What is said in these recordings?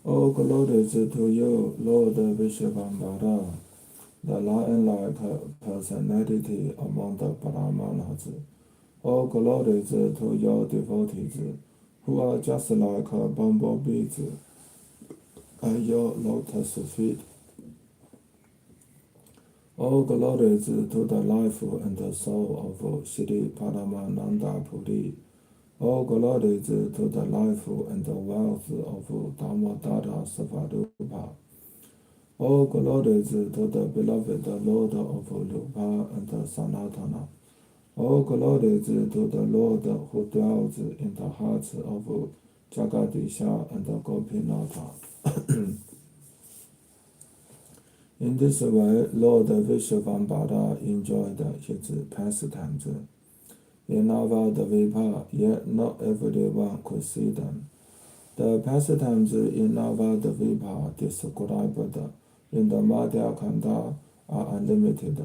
All glory to you, Lord Vishvambara, the lion-like personality among the Brahmanas. All glory to your devotees, who are just like bumblebees at your lotus feet. All glory to the life and the soul of Shri Paramananda Puri. All glory to the life and the wealth of Damodara Svarupa. All glory to the beloved Lord of Rupa and Sanatana. All glory to the Lord who dwells in the hearts of Jagadisha and Gopinatha. In this way, Lord Vishvambara enjoyed his pastimes. In Navadvipa, yet not everyone could see them. The pastimes in Navadvipa described in the Madhya Kanda are unlimited.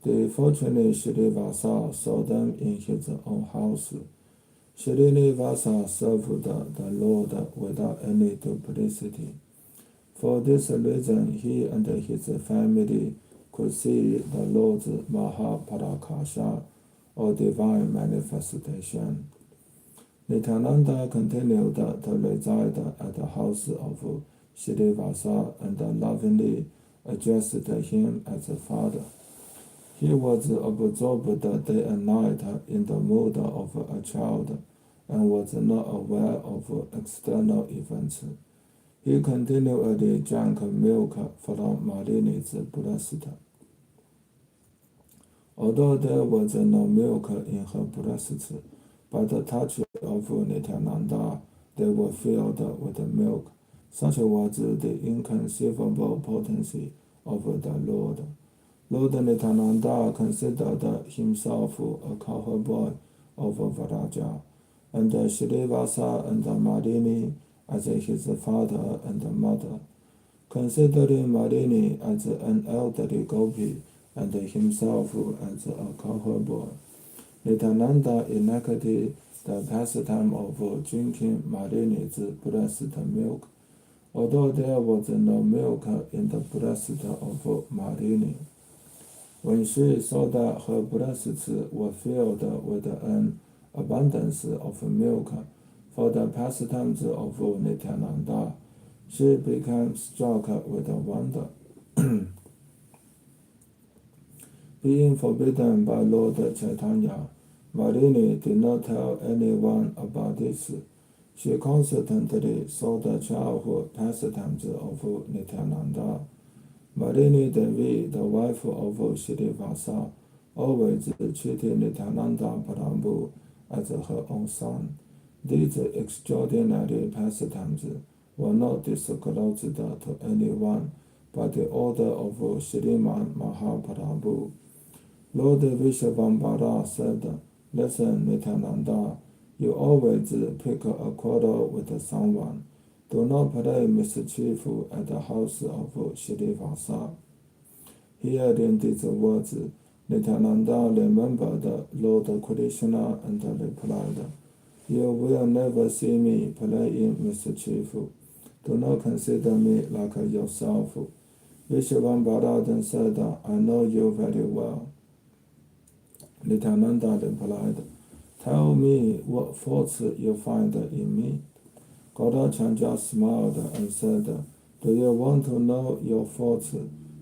The fortunate Srinivasa saw them in his own house. Srinivasa served the Lord without any duplicity. For this reason, he and his family could see the Lord's Mahaparakasha, or divine manifestation. Nityananda continued to reside at the house of Srinivasa and lovingly addressed him as a father. He was absorbed day and night in the mood of a child and was not aware of external events. He continually drank milk from Malini's breast. Although there was no milk in her breasts, by the touch of Nityananda, they were filled with milk. Such was the inconceivable potency of the Lord. Lord Nityananda considered himself a cowboy of Vraja, and Srinivasa and Malini as his father and mother. Considering Malini as an elderly gopi and himself as a cowboy, Nityananda enacted the pastime of drinking Malini's breast milk, although there was no milk in the breast of Malini. When she saw that her breasts were filled with an abundance of milk for the pastimes of Nityananda, she became struck with wonder. Being forbidden by Lord Chaitanya, Malini did not tell anyone about this. She constantly saw the childhood pastimes of Nityananda. Malini Devi, the wife of Srinivasa, always treated Nityananda Prabhu as her own son. These extraordinary pastimes were not disclosed to anyone by the order of Sriman Mahaprabhu. Lord Vishvambara said, "Listen, Nityananda, you always pick a quarrel with someone. Do not play mischief at the house of Srinivasa." Hearing these words, Nityananda remembered Lord Krishna and replied, "You will never see me playing mischief. Do not consider me like yourself." Vishvambara then said, "I know you very well." Nityananda replied, "Tell me what faults you find in me." Gaurachandra smiled and said, "Do you want to know your faults?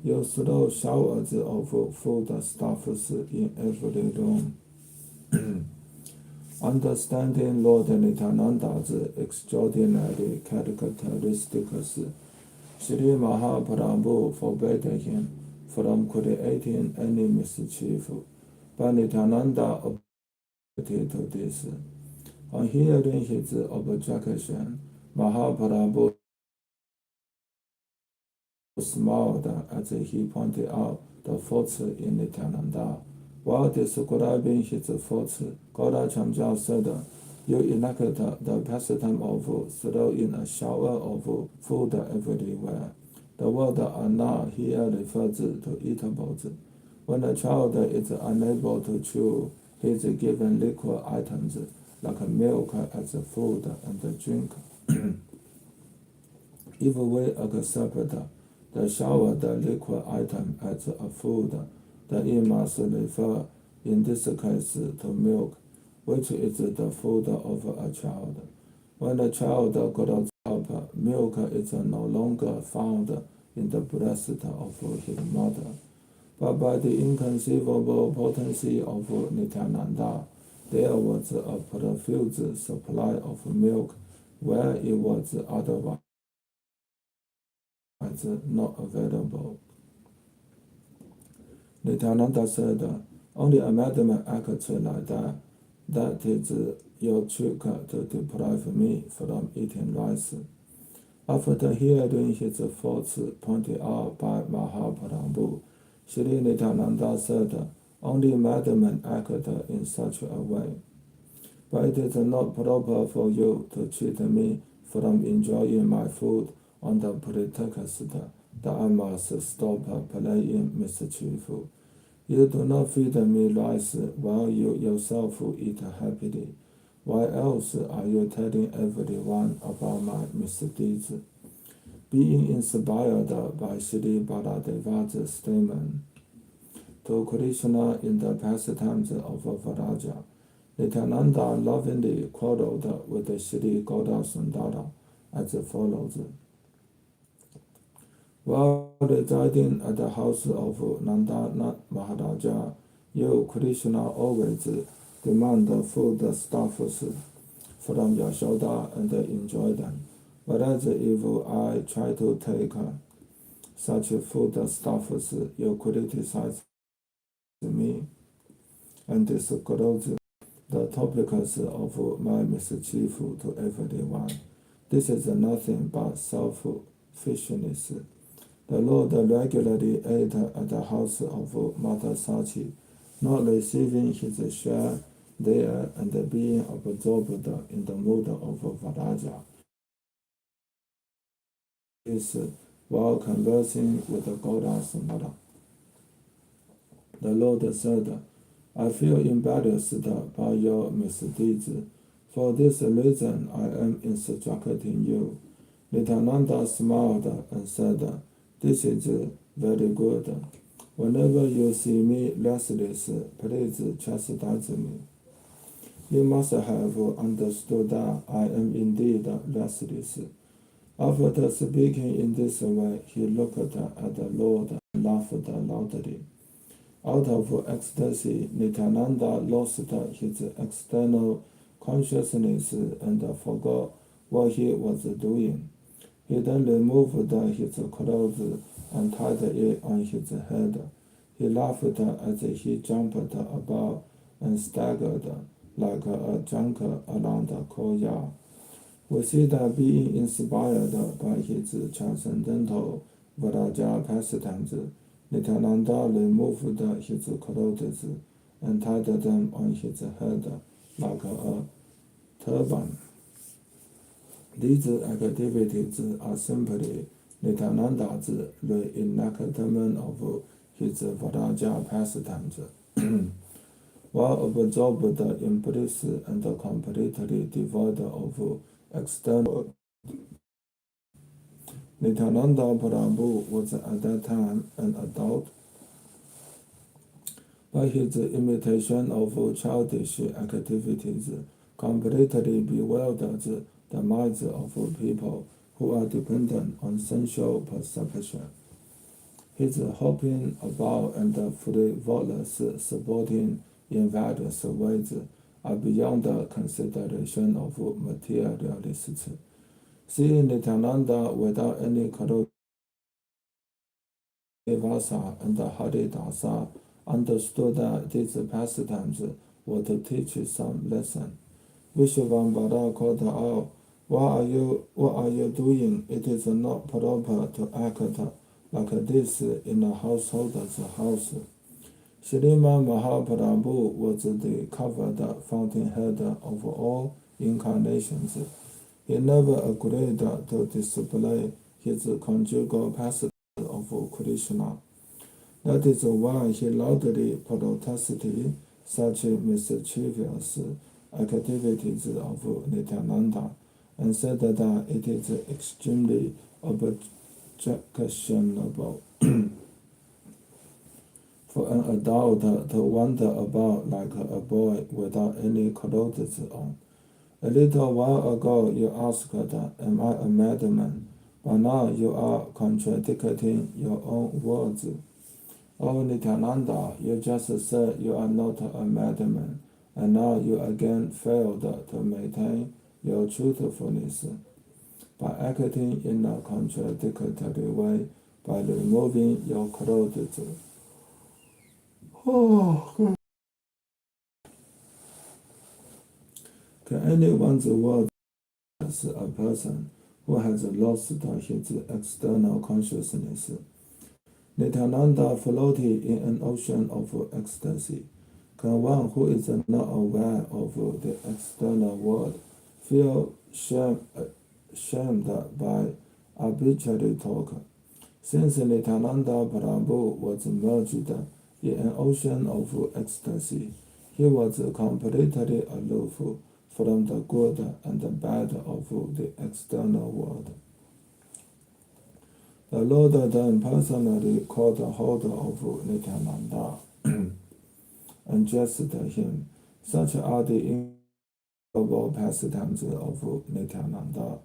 You throw showers of foodstuffs in every room." Understanding Lord Nityananda's extraordinary characteristics, Sri Mahaprabhu forbade him from creating any mischief, but Nityananda objected to this. On hearing his objection, Mahaprabhu smiled as he pointed out the faults in Nityananda. While describing his faults, Gaurachandra said, You enacted the pastime of throwing a shower of food everywhere. The word "ana" here refers to eatables. When a child is unable to chew, he is given liquid items like milk as food and drink. If we accept the showered liquid item as a food, then it must refer in this case to milk, which is the food of a child. When a child grows up, milk is no longer found in the breast of his mother. But by the inconceivable potency of Nityananda, there was a profuse supply of milk where it was otherwise not available. Nityananda said, only a madman acts like that. That is your trick to deprive me from eating rice. After hearing his faults pointed out by Mahaprabhu, Sri Nityananda said, only madmen act in such a way. But it is not proper for you to cheat me from enjoying my food on the pretext that I must stop playing mischief. You do not feed me rice while you yourself eat happily. Why else are you telling everyone about my misdeeds? Being inspired by Sri Baladeva's statement to Krishna in the pastimes of Vraja, Nityananda lovingly quarreled with Sri Gauda Sundara as follows. While residing at the house of Nanda Maharaja, you, Krishna, always demand foodstuffs from Yashoda and enjoy them. Whereas if I try to take such foodstuffs, you criticize me and disclose the topics of my mischief to everyone. This is nothing but selfishness. The Lord regularly ate at the house of Mata Sachi, not receiving his share there and being absorbed in the mood of Varaja. This while conversing with Gauda Sundara. The Lord said, I feel embarrassed by your misdeeds. For this reason I am instructing you. Nityananda smiled and said, this is very good. Whenever you see me restless, please chastise me. You must have understood that I am indeed restless. After speaking in this way, he looked at the Lord and laughed loudly. Out of ecstasy, Nityananda lost his external consciousness and forgot what he was doing. He then removed his clothes and tied it on his head. He laughed as he jumped about and staggered like a junker around the courtyard. We see that being inspired by his transcendental Vraja pastimes, Nityananda removed his clothes and tied them on his head like a turban. These activities are simply Nityananda's reenactment of his Vraja pastimes. While absorbed in bliss and completely devoid of external, Nityananda Prabhu was at that time an adult, but his imitation of childish activities completely bewildered the minds of people who are dependent on sensual perception. His hopping about and frivolous sporting in various ways are beyond the consideration of materialists. Seeing Nityananda without any Vasa and Haridasa understood that these pastimes were to teach some lesson. Vishvambara called out, what are you doing? It is not proper to act like this in a householder's house. Srimad Mahaprabhu was the covered fountainhead of all incarnations. He never agreed to display his conjugal pastimes of Krishna. That is why he loudly protested such mischievous activities of Nityananda and said that it is extremely objectionable for an adult to wander about like a boy without any clothes on. A little while ago you asked, am I a madman? But now you are contradicting your own words. Oh Nityananda, you just said you are not a madman, and now you again failed to maintain your truthfulness by acting in a contradictory way by removing your clothes. Oh, can anyone's word as a person who has lost his external consciousness? Nityananda floated in an ocean of ecstasy. Can one who is not aware of the external world feel shamed by arbitrary talk? Since Nityananda Prabhu was merged in an ocean of ecstasy, he was completely aloof from the good and the bad of the external world. The Lord then personally caught hold of Nityananda and addressed him. Such are the incredible pastimes of Nityananda.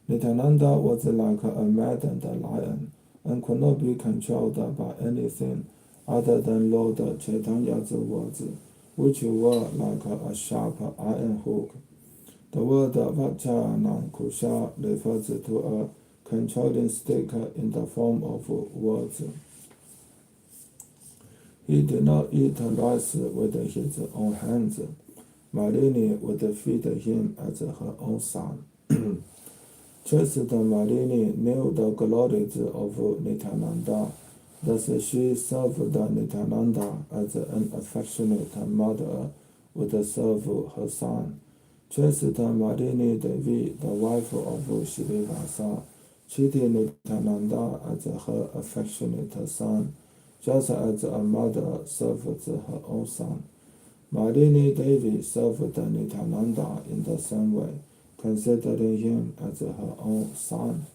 Nityananda was like a maddened lion and could not be controlled by anything other than Lord Chaitanya's words, which were like a sharp iron hook. The word Vajrayana Kusha refers to a controlling stick in the form of words. He did not eat rice with his own hands. Malini would feed him as her own son. Chaste Malini knew the glories of Nityananda. Thus she served Nityananda as an affectionate mother would serve her son. Chaste Malini Devi, the wife of Srivasa, treated Nityananda as her affectionate son, just as a mother serves her own son. Malini Devi served Nityananda in the same way, considering him as her own son.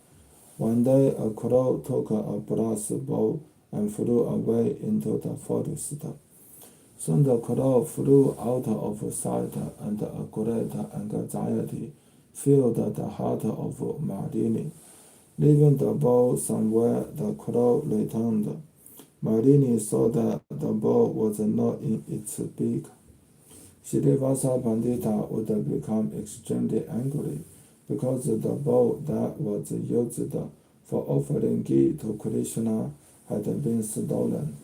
One day a crow took a brass bowl and flew away into the forest. Soon the crow flew out of sight, and a great anxiety filled the heart of Malini. Leaving the bowl somewhere, the crow returned. Malini saw that the bowl was not in its beak. Srivasa Pandita would become extremely angry because the bowl that was used for offering ghee to Krishna had been stolen.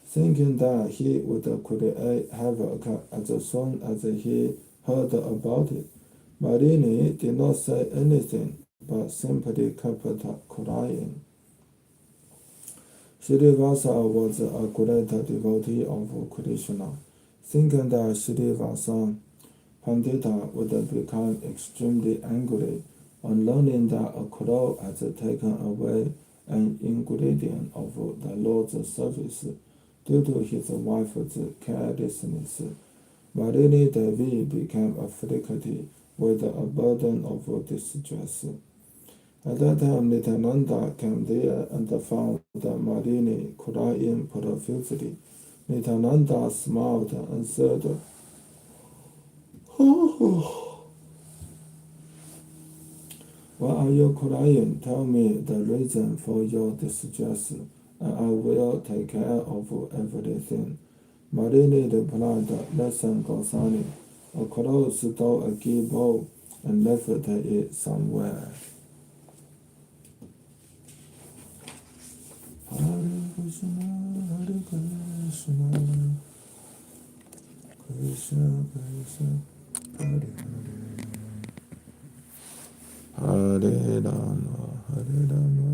Thinking that he would create havoc as soon as he heard about it, Malini did not say anything but simply kept crying. Srivasa was a great devotee of Krishna. Thinking that Srivasa Pandita would become extremely angry on learning that a crow had taken away an ingredient of the Lord's service due to his wife's carelessness, Malini Devi became afflicted with a burden of distress. At that time, Nityananda came there and found Malini crying profusely. Nityananda smiled and said, "Oh, why are you crying? Tell me the reason for your distress, and I will take care of everything." Malini replied, "Listen, Goswami, a crow stole a ghee bowl and left it somewhere." Hare Krishna, Hare Krishna, Krishna Krishna, Hare Hare, Hare Rama, Hare Rama,